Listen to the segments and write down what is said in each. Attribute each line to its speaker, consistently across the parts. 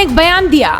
Speaker 1: ने एक बयान दिया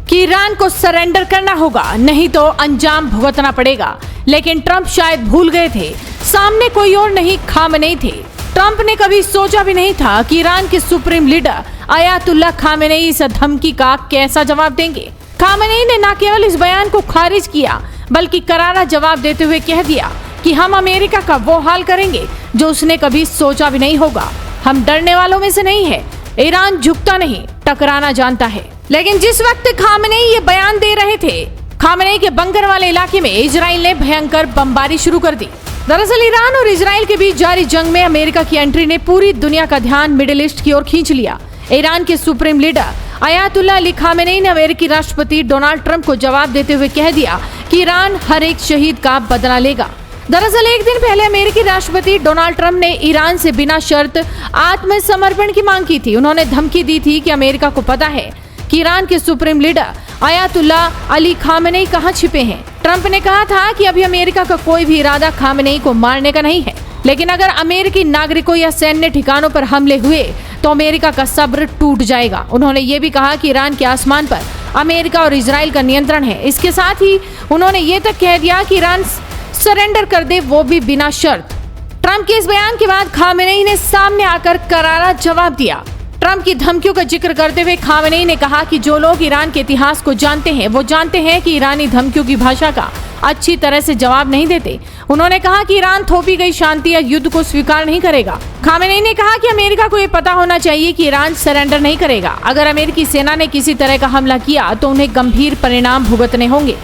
Speaker 1: कि ईरान को सरेंडर करना होगा, नहीं तो अंजाम भुगतना पड़ेगा। लेकिन ट्रंप शायद भूल गए थे, सामने कोई और नहीं खामेनेई थे। ट्रंप ने कभी सोचा भी नहीं था कि ईरान के सुप्रीम लीडर अयातुल्लाह खामेनेई इस धमकी का कैसा जवाब देंगे। खामेनेई ने न केवल इस बयान को खारिज किया, बल्कि करारा जवाब देते हुए कह दिया कि हम अमेरिका का वो हाल करेंगे जो उसने कभी सोचा भी नहीं होगा। हम डरने वालों में से नहीं है। ईरान झुकता नहीं, टकराना जानता है। लेकिन जिस वक्त खामेनेई ये बयान दे रहे थे, खामेनेई के बंकर वाले इलाके में इजराइल ने भयंकर बमबारी शुरू कर दी। दरअसल ईरान और इजराइल के बीच जारी जंग में अमेरिका की एंट्री ने पूरी दुनिया का ध्यान मिडिल ईस्ट की ओर खींच लिया। ईरान के supreme leader Ayatollah Ali Khamenei ने अमेरिकी राष्ट्रपति डोनाल्ड ट्रंप को जवाब देते हुए कह दिया कि ईरान हर एक शहीद का बदला लेगा। दरअसल एक दिन पहले अमेरिकी राष्ट्रपति डोनाल्ड ट्रंप ने ईरान से बिना शर्त आत्मसमर्पण की मांग की थी। उन्होंने धमकी दी थी कि अमेरिका को पता है कि ईरान के supreme leader Ayatollah Ali Khamenei कहां छिपे हैं। ट्रंप ने कहा था कि अभी अमेरिका का कोई भी इरादा खामेनेई को मारने का नहीं है, लेकिन अगर अमेरिकी नागरिकों या सैन्य ठिकानों पर हमले हुए तो अमेरिका का सब्र टूट जाएगा। उन्होंने ये भी कहा कि ईरान के आसमान पर अमेरिका और इजराइल का नियंत्रण है। इसके साथ ही उन्होंने ये तक कह दिया कि ईरान सरेंडर कर दे, वो भी बिना शर्त। ट्रंप के इस बयान के बाद खामेनेई ने सामने आकर करारा जवाब दिया। ट्रंप की धमकियों का जिक्र करते हुए खामेनेई ने कहा कि जो लोग ईरान के इतिहास को जानते हैं वो जानते हैं कि ईरानी धमकियों की भाषा का अच्छी तरह से जवाब नहीं देते। उन्होंने कहा कि ईरान थोपी गई शांति या युद्ध को स्वीकार नहीं करेगा। खामेनेई ने कहा कि अमेरिका को ये पता होना चाहिए कि ईरान सरेंडर नहीं करेगा। अगर अमेरिकी सेना ने किसी तरह का हमला किया तो उन्हें गंभीर परिणाम भुगतने होंगे।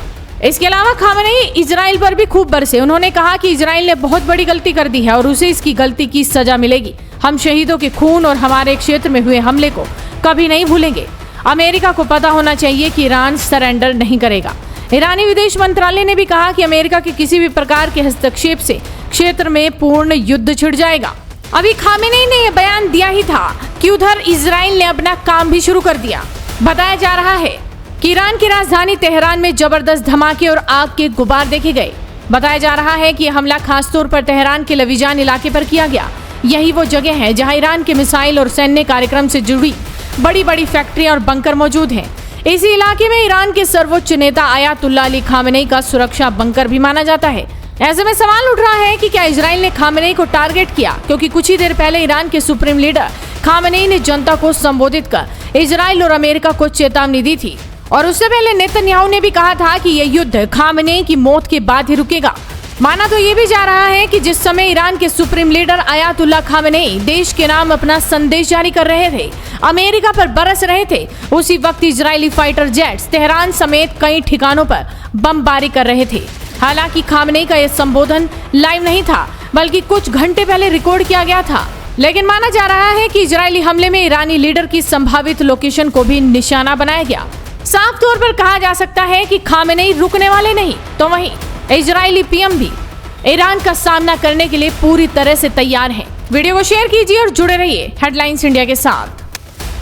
Speaker 1: इसके अलावा खामेनेई इजराइल पर भी खूब बरसे। उन्होंने कहा कि इजराइल ने बहुत बड़ी गलती कर दी है और उसे इसकी गलती की सजा मिलेगी। हम शहीदों के खून और हमारे क्षेत्र में हुए हमले को कभी नहीं भूलेंगे। अमेरिका को पता होना चाहिए कि ईरान सरेंडर नहीं करेगा। ईरानी विदेश मंत्रालय ने भी कहा कि अमेरिका के किसी भी प्रकार के हस्तक्षेप से क्षेत्र में पूर्ण युद्ध छिड़ जाएगा। अभी खामेनेई ने यह बयान दिया ही था कि उधर इजराइल ने अपना काम भी शुरू कर दिया। बताया जा रहा है कि ईरान की राजधानी तेहरान में जबरदस्त धमाके और आग के गुबार देखे गए। बताया जा रहा है कि यह हमला खासतौर पर तेहरान के लवीजान इलाके पर किया गया। यही वो जगह है जहां ईरान के मिसाइल और सैन्य कार्यक्रम से जुड़ी बड़ी बड़ी फैक्ट्रियां और बंकर मौजूद हैं। इसी इलाके में ईरान के सर्वोच्च नेता अयातुल्लाह अली खामेनेई का सुरक्षा बंकर भी माना जाता है। ऐसे में सवाल उठ रहा है कि क्या इजराइल ने खामेनेई को टारगेट किया, क्योंकि कुछ ही देर पहले ईरान के सुप्रीम लीडर खामेनेई ने जनता को संबोधित कर इजराइल और अमेरिका को चेतावनी दी थी। और उससे पहले नेतन्याहू ने भी कहा था कि यह युद्ध खामेनेई की मौत के बाद ही रुकेगा। माना तो ये भी जा रहा है कि जिस समय ईरान के सुप्रीम लीडर अयातुल्लाह खामेनेई देश के नाम अपना संदेश जारी कर रहे थे, अमेरिका पर बरस रहे थे, उसी वक्त इजरायली फाइटर जेट्स तेहरान समेत कई ठिकानों पर बमबारी कर रहे थे। हालांकि खामेनेई का यह संबोधन लाइव नहीं था, बल्कि कुछ घंटे पहले रिकॉर्ड किया गया था। लेकिन माना जा रहा है कि इजरायली हमले में ईरानी लीडर की संभावित लोकेशन को भी निशाना बनाया गया। साफ तौर पर कहा जा सकता है कि खामेनेई रुकने वाले नहीं, तो वहीं इजरायली पीएम भी ईरान का सामना करने के लिए पूरी तरह से तैयार हैं। वीडियो को शेयर कीजिए और जुड़े रहिए हेडलाइंस इंडिया के साथ।